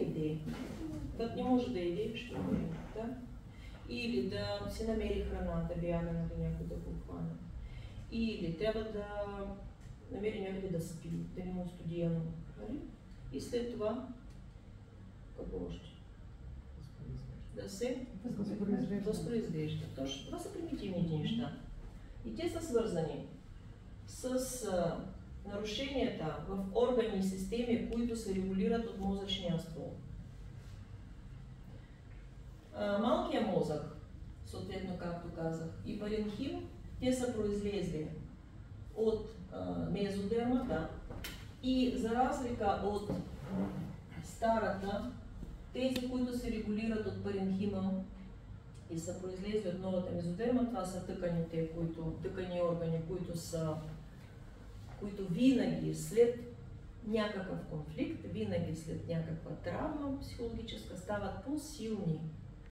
яде. Като не може да яде, ще умре. Да? Или да си намери храна, да бяга на някой да го хване. Или трябва да намери някъде да спи, да не му студиено. И след това, какво още? Да се възпроизвежда. Точно. Това са примитивните неща. И те са свързани с нарушенията в органи и системи, които се регулират от мозъчния ствол. Малкият мозък, съответно, както казах, и паренхим, те са произлезли от мезодермата и за разлика от старата, тези, които се регулират от паренхима и са произлезли от новата мезодерма, това са тъканите, тъкани органи, които винаги след някакъв конфликт, винаги след някаква травма психологическа стават по-силни